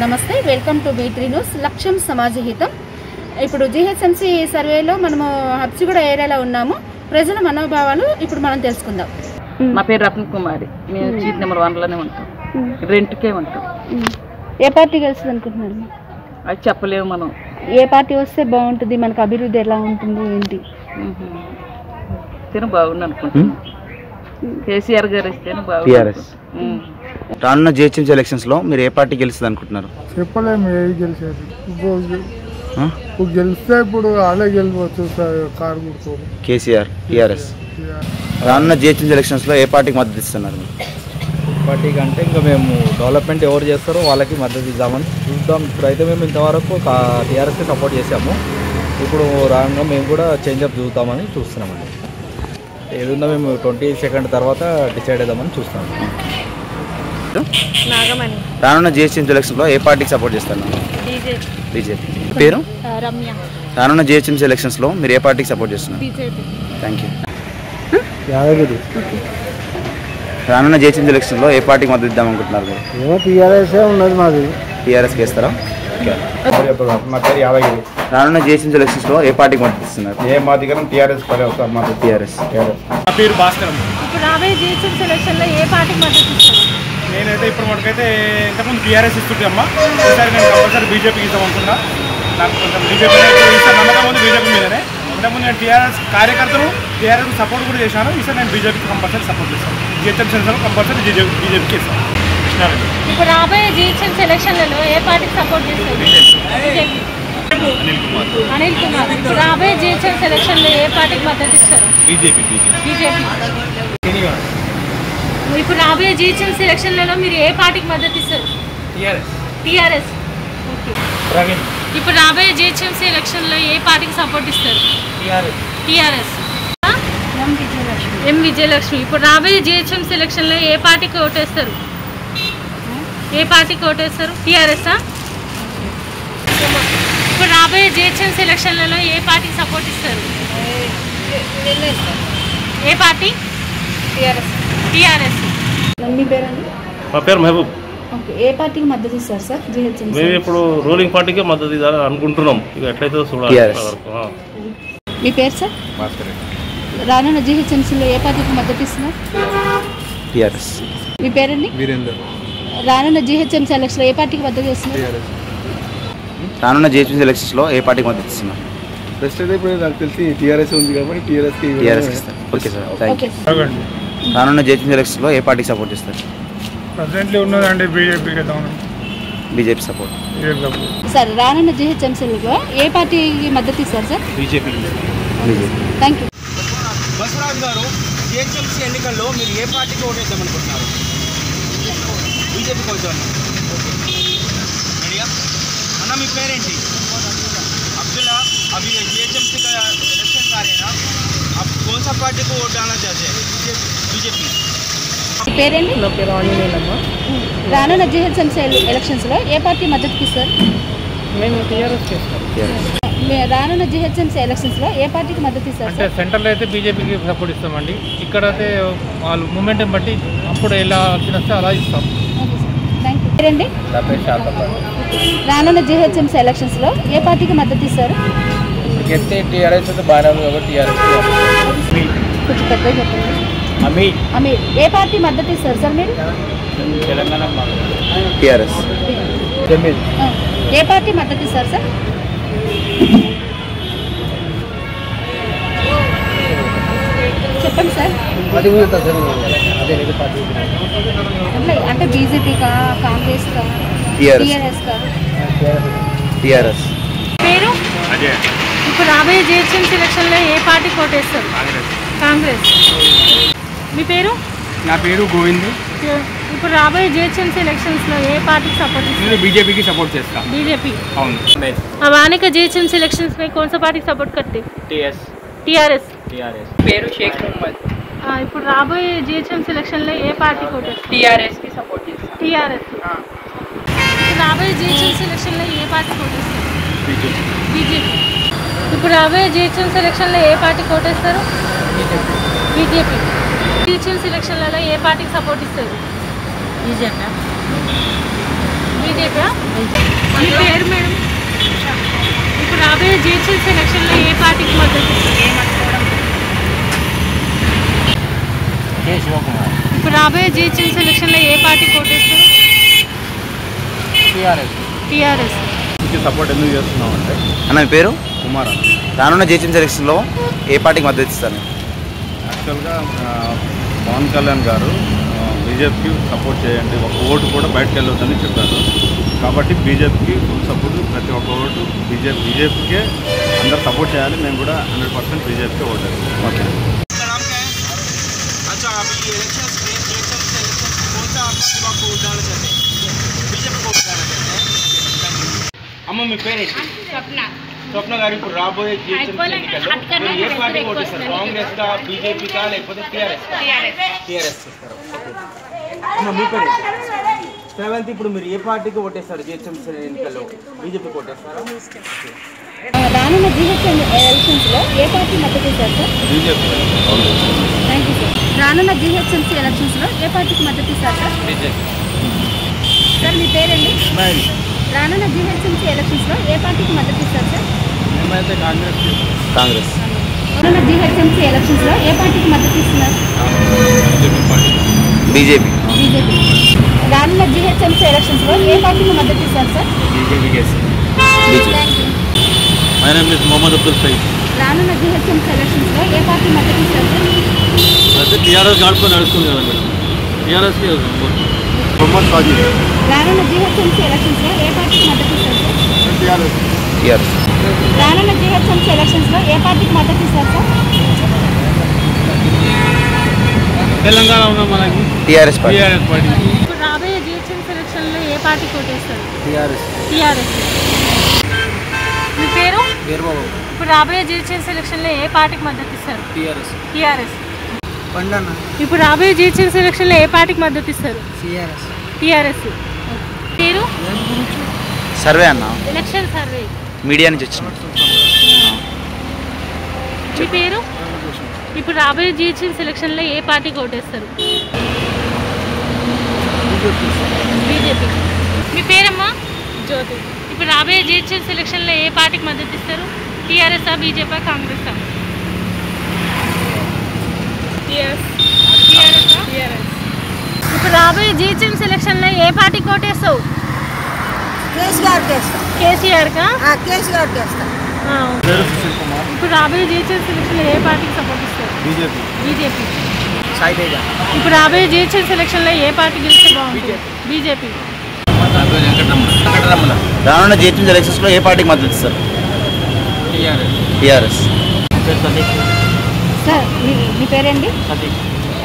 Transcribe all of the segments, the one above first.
నమస్తే, welcome to B3 news. లక్ష్యం సమాజహితం. ఇప్పుడు GHMC సర్వేలో మనము హబ్సిగూడ ఏరియాలో ఉన్నాము. ప్రజల మనోభావాలు ఇప్పుడు మనం తెలుసుకుందాం. నా పేరు రత్న కుమారి. మేము సీట్ నెంబర్ 1లోనే ఉంటాం. రెంట్కే ఉంటాం. ఏ పార్టీ గెలుస్తుంది అనుకుంటున్నారు? అది చెప్పలేము మనం. ఏ పార్టీ వస్తే బాగుంటుంది, మనకు అభివృద్ధి ఎలా ఉంటుంది ఏంటి? బాగుంది అనుకుంటున్నాం. కేసీఆర్ గారు ఇస్తేనే బాగుంది. రానున్న GHMC ఎలక్షన్స్ లో మీరు ఏ పార్టీ గెలుస్తుంది అనుకుంటున్నారు? చెప్పలేము ఏది గెలిచేది. గెలిస్తే ఇప్పుడు అలా గెలవచ్చు కారు గుర్తు కేసీఆర్, TRS. రానున్న GHMC ఎలక్షన్స్ లో ఏ పార్టీకి మద్దతు ఇస్తున్నారు? పార్టీకి అంటే ఇంకా మేము డెవలప్మెంట్ ఎవరు చేస్తారో వాళ్ళకి మద్దతు ఇద్దామని చూద్దాం. ఇప్పుడైతే మేము ఇంతవరకు TRSకి సపోర్ట్ చేసాము. ఇప్పుడు రాగా మేము కూడా చేంజ్అప్ చూద్దామని చూస్తున్నామండి. ఏదున్నా మేము 22 తర్వాత డిసైడ్ అవుదామని చూస్తాము. రానున్న GHMC ఎలక్షన్ లో ఏ పార్టీకి సపోర్ట్ చేస్తారు? బీజేపీ. పేరు రమ్య. రానున్న GHMC ఎలక్షన్స్ లో మీరు ఏ పార్టీకి సపోర్ట్ చేస్తున్నారు? Thank you. యాదగిరి. రానున్న GHMC ఎలక్షన్ లో ఏ పార్టీకి మద్దతు ఇద్దాం అనుకుంటున్నారు? ఏమో TRS ఉన్నది మాది. TRSకి వేస్తారా? మా పేరు యాదగిరి. రానున్న GHMC ఎలక్షన్స్ లో ఏ పార్టీకి మద్దతు ఇస్తున్నారు? ఏ మా దగ్గర TRS పడే వస్తారు. మా TRS. నా పేరు భాస్కర్. ఇప్పుడు రాబోయే GHMC ఎలక్షన్లో ఏ పార్టీకి మద్దతు ఇస్తారు? నేనైతే ఇప్పుడు మనకైతే ఇంతకుముందు TRS ఇస్తుంటే అమ్మా, ఈసారి నేను కంపల్సరీ బీజేపీకి ఇద్దాం అనుకున్నా. నాకు కొంచెం బీజేపీ ఈసారి నమ్మకం ఉంది బీజేపీ మీదనే. ఇంతకుముందు నేను TRS కార్యకర్తలు TRS సపోర్ట్ కూడా చేశాను. ఈసారి నేను బీజేపీకి కంపల్సరీ సపోర్ట్ చేస్తాను. GHMC ఎలక్షన్లో కంపల్సరీ బీజేపీకి ఇస్తాను. ఇప్పుడు రాబోయే GHMC ఎలక్షన్లలో ఏ పార్టీకి సపోర్ట్ చేస్తారు? అనిల్ కుమార్. ఇప్పుడు రాబోయే GHMC ఎలక్షన్లో ఏ పార్టీకి మద్దతు ఇస్తారు? బీజేపీ. ఇప్పుడు రాబోయే GHMC ఎలక్షన్లలో మీరు ఏ పార్టీకి మద్దతు ఇస్తారు? TRS. ఓకే. ఇప్పుడు రాబోయే GHMC ఎలక్షన్లో ఏ పార్టీకి సపోర్ట్ ఇస్తారు? TRS. ఎం విజయలక్ష్మి. ఇప్పుడు రాబోయే GHMC ఎలక్షన్లో ఏ పార్టీకి ఓటేస్తారు? TRS. ఇప్పుడు రాబోయే GHMC ఎలక్షన్లలో ఏ పార్టీకి సపోర్ట్ ఇస్తారు? ఏ పార్టీ? TRS. మీ పేరండి? మా పేరు మహబూబ్. ఓకే. ఏ పార్టీకి మద్దతు ఇస్తారు సార్ GHMC? మేము ఇప్పుడు రూలింగ్ పార్టీకే మద్దతు ఇద్దామని అనుకుంటున్నాం. ఇక ఎట్లయితే చూడాలి. మీ పేరు సార్? భాస్కర్. రానున్న GHMCలో ఏ పార్టీకి మద్దతు ఇస్తున్నారు? TRS. మీ పేరండి? వీరేందర్. రానున్న GHMC ఎలక్షన్లో ఏ పార్టీకి మద్దతు ఇస్తున్నారు? రానున్న GHMC ఎలక్షన్స్ లో ఏ పార్టీకి మద్దతు ఇస్తున్నారు? బెస్ట్ అయితే ఇప్పుడు నాకు తెలిసి TRS ఉంది కాబట్టి TRSకి ఇస్తారు. Okay sir, thank you. రానున్న GHMC ఎలక్షన్స్ లో ఏ పార్టీకి సపోర్ట్ చేస్తారు? ప్రజెంట్లీ ఉన్నదండి బీజేపీకి ఇద్దాం. BJP support. సార్ రానున్న GHMCలో ఏ పార్టీకి మద్దతు ఇస్తారు sir? BJP. Thank you. Basavaraju గారు, GHMC ఎన్నికల్లో మీరు ఏ పార్టీకి ఓటేద్దాం అనుకుంటున్నారు? బీజేపీకి అవుతాను. అన్న మీ పేరేంటి? अब्दुल्ला. अभी GHMC का इलेक्शन आ रहे हैं ना, आप कौन सा पार्टी को वोट डालना चाहते हैं? बीजेपी. పేరేంటి? నా పేరు ఆంజనేయులమ్మ. రానున్న GHMC ఎలక్షన్స్లో ఏ పార్టీ మద్దతుకి ఇస్తారు? మేము TRS చేస్తాం. రానున్న GHMC ఎలక్షన్స్లో ఏ పార్టీకి మద్దతు ఇస్తారు? అంటే సెంట్రల్ అయితే బీజేపీకి సపోర్ట్ ఇస్తామండి. ఇక్కడ అయితే వాళ్ళు మూమెంట్ని బట్టి అప్పుడు ఎలా వస్తే అలా ఇస్తాం. Thank you. పేరేంటి? నా పేరు శాంతప్ప. రానున్న GHMC ఎలక్షన్స్లో ఏ పార్టీకి మద్దతు ఇస్తారు? చెప్తే TRS అయితే బాగానే ఉంది కాబట్టి TRS. కొంచెం పెద్దగా చెప్పండి. అమీర్. ఏ పార్టీ మద్దతు ఇస్తారు సార్ మీరు? తెలంగాణ. TRS. ఏ పార్టీ మద్దతు ఇస్తారు సార్? చెప్పండి సార్. అంటే బీజేపీకా, కాంగ్రెస్కా, TRSకా? TRS. పేరు? ఇప్పుడు రాబోయే GHMC ఎలక్షన్లో ఏ పార్టీ కోటేస్తారు? కాంగ్రెస్. మీ పేరు? నా పేరు గోవింద్. ఇప్పుడు రాబోయే GHMC ఎలక్షన్స్లో ఏ పార్టీకి సపోర్ట్ చేస్తారు? నేను బీजेपी सपोर्ट చేస్తా. बीजेपी. అవును. अब आने का GHMC इलेक्शंस में कौन सा पार्टी सपोर्ट करते? TRS. పేరు షేక్ మొహమ్మద్. ఇప్పుడు రాబోయే GHMC ఎలక్షన్లో ఏ పార్టీ కోటేస్తారు? TRSకి సపోర్ట్ చేస్తాం. TRS. ఇప్పుడు రాబోయే GHMC ఎలక్షన్లో ఏ పార్టీ కోటేస్తారు? బీజేపీ. ఇప్పుడు రాబోయే GHMC ఎలక్షన్లో ఏ పార్టీ కోటేస్తారు? బీజేపీ. GHMC ఎలక్షన్లలో ఏ పార్టీకి సపోర్ట్ ఇస్తారు? బీజేపీ. బీజేపీ. మీ పేరు మేడం? ఇప్పుడు రాబోయే జిహెచ్ఎంసీ ఎలక్షన్లో ఏ పార్టీకి మద్దతు ఇస్తారు? ఇప్పుడు రాబోయే జిహెచ్ఎంసీ ఎలక్షన్లో ఏ పార్టీకి ఓటేస్తారు? టీఆర్ఎస్. సపోర్ట్ ఎందుకు చేస్తున్నాం అంటే అన్న మీ పేరు? కుమార్. రానున్న జిహెచ్ఎంసీ ఎలక్షన్లో ఏ పార్టీకి మద్దతు ఇస్తారు? యాక్చువల్గా పవన్ కళ్యాణ్ గారు బీజేపీకి సపోర్ట్ చేయండి, ఒక ఓటు కూడా బయటకు వెళ్ళొద్దని చెప్పారు. కాబట్టి బీజేపీకి ఫుల్ సపోర్ట్, ప్రతి ఒక్క ఓటు బీజేపీకే అందరు సపోర్ట్ చేయాలి. మేము కూడా 100% బీజేపీకే ఓటేస్తాం. ఓకే. అమ్మ మీ పేరేంటి? స్వప్న గారు, ఇప్పుడు రాబోయే జిహెచ్ఎంసీ ఎన్నికల్లో ఏ పార్టీకి ఓటేస్తారు? కాంగ్రెస్ కా, బీజేపీకా, లేకపోతే టీఆర్ఎస్ చేస్తారు? అమ్మ మీ పేరేంటి? రేవంత్, ఇప్పుడు మీరు ఏ పార్టీకి ఓటేస్తారు జిహెచ్ఎంసీ ఎన్నికల్లో? బీజేపీకి ఓటేస్తారా? రానున్న జిహెచ్ఎంసీ ఎలక్షన్స్లో ఏ పార్టీ మద్దతు ఇస్తారు sir? BJP. Thank you sir. రానున్న జిహెచ్ఎంసీ ఎలక్షన్స్లో ఏ పార్టీకి మద్దతు ఇస్తారు సార్? సార్ మీ పేరండి? రానున్న జిహెచ్ఎంసీ ఎలక్షన్స్లో ఏ పార్టీకి మద్దతు ఇస్తారు సార్? మేమైతే కాంగ్రెస్. రానున్న జిహెచ్ఎంసీ ఎలక్షన్స్లో ఏ పార్టీకి మద్దతు ఇస్తున్నారు? బీజేపీ. రానున్న జిహెచ్ఎంసీ ఎలక్షన్స్లో ఏ పార్టీకి మద్దతు ఇస్తారు sir? My name is Mohammed Abdul Sayeed. రానున్న జిహెచ్ఎంసీ ఎలక్షన్స్లో ఏ పార్టీ మద్దతు ఇస్తారు సార్? అయితే టీఆర్ఎస్ గాడుకొని నడుస్తుంది కదా మేడం, టీఆర్ఎస్కి మొహమ్మద్ సాజిద్. రానున్న జిహెచ్ఎంసీ ఎలక్షన్స్లో ఏ పార్టీకి మద్దతు ఇస్తారు సార్? టీఆర్ఎస్. రానున్న జిహెచ్ఎంసీ ఎలక్షన్స్లో ఏ పార్టీకి మద్దతు ఇస్తారు సార్? తెలంగాణ ఉన్న మనకి టీఆర్ఎస్ పార్టీ. ఇప్పుడు రాబోయే జిహెచ్ఎంసీ ఎలక్షన్లో ఏ పార్టీకి ఓటేస్తారు? టీఆర్ఎస్. మీ పేరు? ఇప్పుడు రాబోయే జిహెచ్ఎంసీ ఎలక్షన్లో ఏ పార్టీకి మద్దతు ఇస్తారు? టీఆర్ఎస్. ఇప్పుడు రాబోయే జిహెచ్ఎంసీ ఎలక్షన్లో ఏ పార్టీకి మద్దతు ఇస్తారు? టీఆర్ఎస్. పేరు? సర్వే అన్న, ఎలక్షన్ సర్వే. మీడియా నుంచి వచ్చిన. మీ పేరు? ఇప్పుడు రాబోయే జిహెచ్ఎంసీ ఎలక్షన్లో ఏ పార్టీకి ఓటేస్తారు? బీజేపీ. మీ పేరమ్మా? జ్యోతి. ఇప్పుడు రాబోయే జిహెచ్ఎంసీ ఎలక్షన్లో ఏ పార్టీకి మద్దతు ఇస్తారు? టీఆర్ఎస్ఆ, బీజేపీ, కాంగ్రెసా? ఇప్పుడు రాబోయే జిహెచ్ఎంసీ ఎలక్షన్లో ఏ పార్టీకి ఓటేస్తావు? కేసీఆర్కా? ఇప్పుడు రాబోయే జిహెచ్ఎంసీ ఎలక్షన్లో ఏ పార్టీకి సపోర్ట్ ఇస్తారు? బీజేపీ. ఇప్పుడు రాబోయే జిహెచ్ఎంసీ ఎలక్షన్లో ఏ పార్టీ గెలిస్తే బాగుంటుంది? బీజేపీ. రానున్న జిహెచ్ఎంసీ ఎలక్షన్స్లో ఏ పార్టీకి మద్దతు ఇస్తారు? టీఆర్ఎస్. సార్ మీ పేరండి?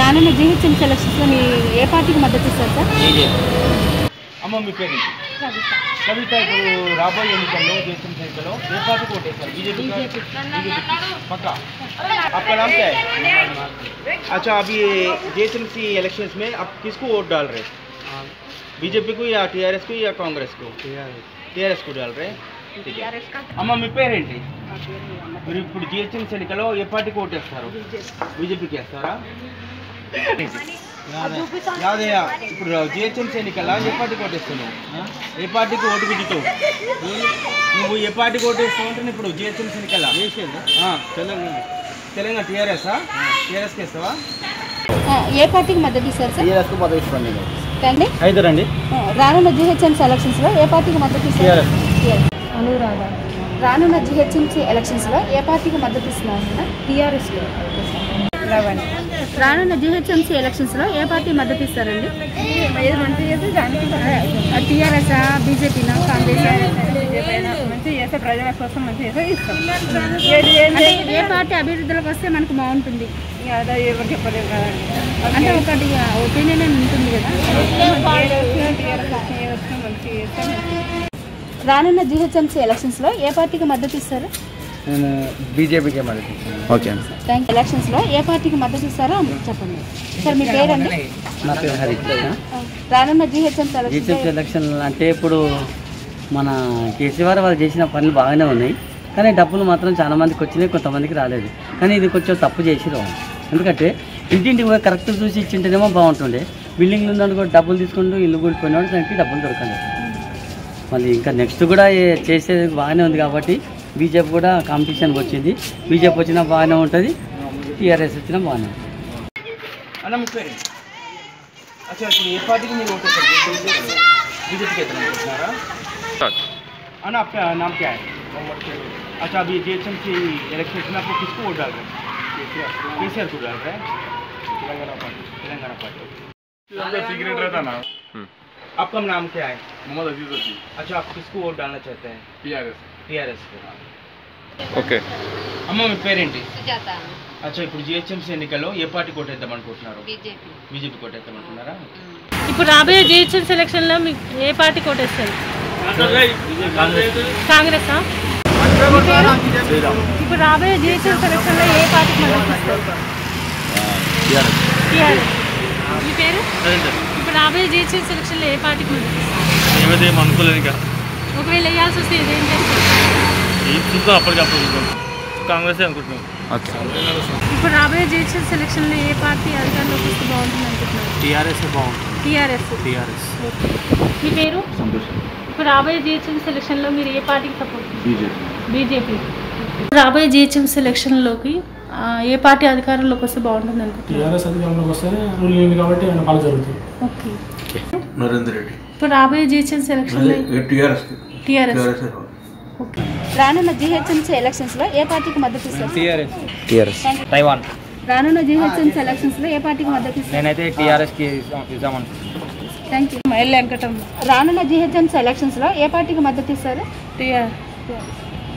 రానున్న జిహెచ్ఎంసీ ఎలక్షన్స్లో మీ ఏ పార్టీకి మద్దతు ఇస్తారు సార్? అమ్మ మీ పేరేంటి? कविता राबोये एन्निकल्लो జిహెచ్ఎంసీ एन्निकल्लो ఏ పార్టీకి ఓటేస్తారు? बीजेपी पक्का। आपका नाम क्या है? अच्छा, अभी జిహెచ్ఎంసీ इलेक्शंस में आप किसको वोट डाल रहे? बीजेपी को या टीआरएस को या कांग्रेस को? टीआरएस को डाल रहे? ठीक है। అమ్మ మీ పేరేంటి? మీరు ఇప్పుడు జిహెచ్ఎంసీ ఎన్నికల్లో ఏ పార్టీకి ఓటేస్తారు? బీజేపీకి వేస్తారా? యాదయ్య, ఇప్పుడు జిహెచ్ఎంసీ ఎన్నికల్లో ఏ పార్టీకి ఓటేస్తున్నావు? ఏ పార్టీకి ఓటు గుద్దుతావు? నువ్వు ఏ పార్టీకి ఓటేస్తావు అంటే ఇప్పుడు జిహెచ్ఎంసీ ఎన్నికల్లో తెలంగాణ టీఆర్ఎస్ టీఆర్ఎస్కి వేస్తావా? ఏ పార్టీకి మద్దతు ఇస్తారు సార్? టీఆర్ఎస్కి మద్దతు ఇస్తాను నేను. అయితే రానున్న జిహెచ్ఎంసీ ఎలక్షన్స్లో ఏ పార్టీకి మద్దతు ఇస్తారు? అనురాధ. రానున్న జిహెచ్ఎంసీ ఎలక్షన్స్లో ఏ పార్టీకి మద్దతు ఇస్తున్నారు? టీఆర్ఎస్. రానున్న జిహెచ్ఎంసీ ఎలక్షన్స్లో ఏ పార్టీ మద్దతు ఇస్తారండి? టీఆర్ఎస్, బీజేపీనా, కాంగ్రెస్? ప్రజల కోసం ఏ పార్టీ అభివృద్ధిలోకి వస్తే మనకు బాగుంటుంది అంటే ఒకటి ఒపీనియన్ ఉంటుంది కదా. రానున్న జిహెచ్ఎంసీ ఎలక్షన్స్లో ఏ పార్టీకి మద్దతు ఇస్తారు? నేను బీజేపీకే మద్దతు. ఓకే. థ్యాంక్. ఎలక్షన్స్లో ఏ పార్టీకి మద్దతు ఇస్తారో చెప్పండి సార్. మీ పేరండి? నా పేరు హరి. రానున్న జిహెచ్ఎంసీ ఎలక్షన్ అంటే ఇప్పుడు మన కేసీఆర్ వాళ్ళు చేసిన పనులు బాగానే ఉన్నాయి, కానీ డబ్బులు మాత్రం చాలా మందికి వచ్చినాయి, కొంతమందికి రాలేదు. కానీ ఇది కొంచెం తప్పు చేసిరు. ఎందుకంటే ఇంటింటికి కూడా కరెక్ట్ చూసి ఇచ్చింటేనేమో బాగుంటుండే. బిల్డింగ్లు ఉందని కూడా డబ్బులు తీసుకుంటూ ఇల్లు కూలిపోయినాడు, దానికి డబ్బులు దొరకలేదు. మళ్ళీ ఇంకా నెక్స్ట్ కూడా చేసేది బాగానే ఉంది కాబట్టి బీజేపీ కూడా కాంపిటీషన్కి వచ్చింది. బీజేపీ వచ్చినా బాగానే ఉంటుంది, టీఆర్ఎస్ వచ్చినా బాగానే ఉంటుంది. అన్న మీ పేరు अच्छा ఇప్పుడు ఏ పార్టీకి మీరు ఓటు వేస్తారు बीजेपी के तरफ अना आपका नाम क्या है अच्छा अभी जीएचएमसी इलेक्शन में आपको किसको वोट डाल रहे हैं केसीआर को डाल रहे हैं तेलंगाना पार्टी सीक्रेट रहता ना आपका नाम क्या है मोहम्मद अजीज अजीज अच्छा आप किसको वोट डालना चाहते हैं टीआरएस को ఓకే అమ్మ మీ పేరేంటి అచ్చా ఇప్పుడు జిహెచ్ఎంసీ ఎన్నికల్లో ఏ పార్టీ కోటేద్దాం అనుకుంటున్నారు బీజేపీ కోటేద్దాం అనుకుంటున్నారా ఇప్పుడు రాబోయే జిహెచ్ఎంసీ ఎలక్షన్లో మీకు ఏ పార్టీ కోటేస్తారు కాంగ్రెస్ ఇప్పుడు రాబోయే జిహెచ్ఎంసీ ఎలక్షన్లో ఏ పార్టీకి మద్దతు ఇస్తారు టీఆర్ఎస్ మీ పేరు ఇప్పుడు రాబోయే జిహెచ్ఎంసీ ఎలక్షన్లో ఏ పార్టీకి మద్దతు ఇస్తారు ఏమేమి అనుకోలేదు ఇంకా ఒకవేళ వేయాల్సి వస్తే ఇదేం చేస్తారు చూద్దాం అప్పటికప్పుడు చూద్దాం కాంగ్రెస్ అనుకుంటున్నాం ఇప్పుడు రాబోయే జిహెచ్ఎంసీ ఎలక్షన్లో ఏ పార్టీ అధికారంలోకి వస్తే బాగుంటుంది అనుకుంటున్నారు టీఆర్ఎస్ మీ పేరు ఇప్పుడు రాబోయే జిహెచ్ఎంసీ ఎలక్షన్లో మీరు ఏ పార్టీకి సపోర్ట్ బీజేపీ రాబోయే జిహెచ్ఎంసీ ఎలక్షన్లోకి ఏ పార్టీ అధికారంలోకి వస్తే బాగుంటుంది అనుకుంటున్నారు టీఆర్ఎస్ అధికారంలోకి వస్తేనే రూలింగ్ ఉంది కాబట్టి ఆయన పాలన జరుగుతుంది ఓకే నరేందర్ రెడ్డి ఇప్పుడు రాబోయే జిహెచ్ఎంసీ ఎలక్షన్లో టీఆర్ఎస్ ఓకే రానున్న జిహెచ్ఎంసీ ఎలక్షన్స్లో ఏ పార్టీకి మద్దతు ఇస్తారు టీఆర్ఎస్ తైవాన్ రానున్న జిహెచ్ఎంసీ ఎలక్షన్స్లో ఏ పార్టీకి మద్దతు ఇస్తారు నేనైతే టీఆర్ఎస్కి ఇద్దామనుకుంటున్నాను. థ్యాంక్ యూ ఎల్ వెంకటమ్మ రానున్న జిహెచ్ఎంసీ ఎలక్షన్స్లో ఏ పార్టీకి మద్దతు ఇస్తారు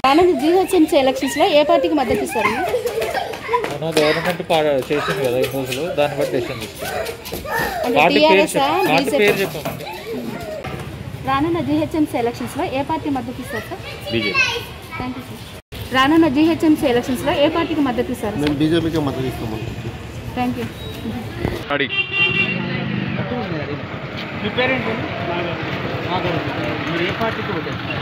రానున్న జిహెచ్ఎంసీ ఎలక్షన్స్లో ఏ పార్టీకి మద్దతు ఇస్తారు గవర్నమెంట్ చేసింది కదా ఈ రోజులు దాన్ని బట్టి డెసిషన్ తీసుకుంటారు. రానున్న జిహెచ్ఎంసీ ఎలక్షన్స్లో ఏ పార్టీ మద్దతు ఇస్తారు sir BJP thank you sir రానున్న జిహెచ్ఎంసీ ఎలక్షన్స్లో ఏ పార్టీకి మద్దతు ఇస్తారు మేము బీజేపీకి మద్దతు ఇస్తాము. థ్యాంక్ యూ మీ పేరేంటి మీరు ఏ పార్టీకి ఓటేస్తారు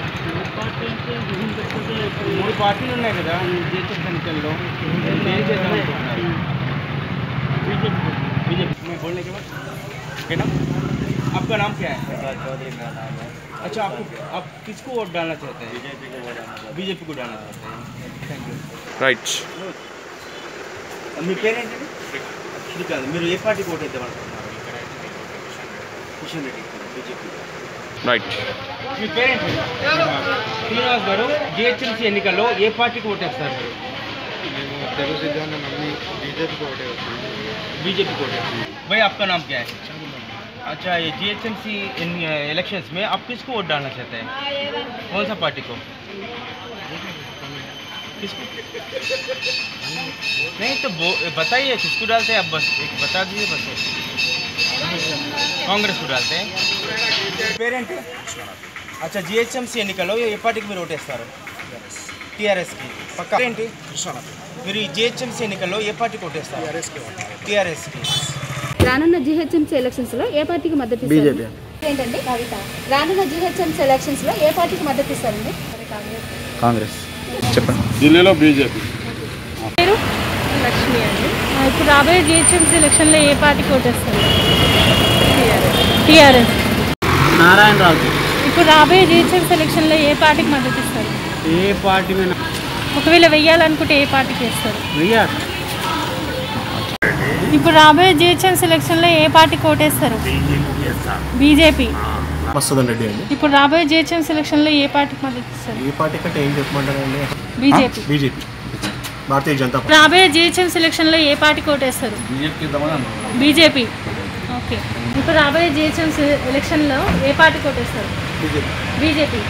మూడు పార్టీలు ఉన్నాయి కదా ఈ జిహెచ్ఎంసీ ఎన్నికల్లో ఏం చేద్దాం అనుకుంటున్నారు बीजेपी में बोलने के बाद ओके ना आपका नाम क्या है अच्छा आप किसको वोट डालना चाहते हैं बीजेपी को डालना चाहते हैं थैंक यू రైట్ మీ పేరేంటి శ్రీకాంత్ మీరు ఏ పార్టీకి ఓటు వేద్దాం అనుకుంటున్నారు కిషన్ రెడ్డి బీజేపీ రైట్ మీ పేరేంటి శ్రీనివాస్ గారు జిహెచ్ఎంసీ ఎన్నికల్లో ఏ పార్టీకి ఓటేస్తారు మీరు తెలుగు సిద్ధాంతం నమ్మి బీజేపీకి ఓటేస్తాం. बीजेपी को भाई आपका नाम क्या है अच्छा ये जीएचएमसी इलेक्शंस में आप किसको वोट डालना चाहते हैं कौन सा पार्टी को किसको नहीं तो बताइए किसको डालते हैं आप बस एक बता दीजिए बस कांग्रेस को डालते हैं पेरेंट अच्छा जीएचएमसी ఎన్నికల్లో ఏ పార్టీకి మీరు ఓటేస్తారు టీఆర్ఎస్కి పక్కా ఏంటి మీరు ఈ జిహెచ్ఎంసీ ఎన్నికల్లో ఏ పార్టీకి ఓటేస్తారు టీఆర్ఎస్కి రానున్న జిహెచ్ఎంసీ ఎలక్షన్స్లో ఏ పార్టీకి మద్దతు ఇస్తారు ఏంటండి కవిత రానున్న జిహెచ్ఎంసీ ఎలక్షన్స్లో ఏ పార్టీకి మద్దతు ఇస్తారండి కాంగ్రెస్ చెప్పండి ఢిల్లీలో బీజేపీ పేరు లక్ష్మి అండి ఇప్పుడు రాబోయే జిహెచ్ఎంసీ ఎలక్షన్లో ఏ పార్టీకి ఓటేస్తారు టీఆర్ఎస్ నారాయణరావు ఇప్పుడు రాబోయే జిహెచ్ఎంసీ ఎలక్షన్లో ఏ పార్టీకి మద్దతు ఇస్తారు ఏ పార్టీ మీద ఒకవేళ వెయ్యాలనుకుంటే ఏ పార్టీకి వేస్తారు ఇప్పుడు రాబోయే జిహెచ్ఎంసీ ఎలక్షన్లో ఏ పార్టీకి ఓటేస్తారు బీజేపీ మస్తదన్ రెడ్డి అండి. ఇప్పుడు రాబోయే జిహెచ్ఎంసీ ఎలక్షన్లో ఏ పార్టీకి మద్దతు ఇస్తారు ఏ పార్టీ కంటే ఏం చెప్పమంటారండి? BJP Bharatiya Janata party. రాబోయే జిహెచ్ఎంసీ ఎలక్షన్లో ఏ పార్టీకి ఓటేస్తారు బీజేపీ ఓకే ఇప్పుడు రాబోయే జిహెచ్ఎంసీ ఎలక్షన్లో ఏ పార్టీకి ఓటేస్తారు బీజేపీ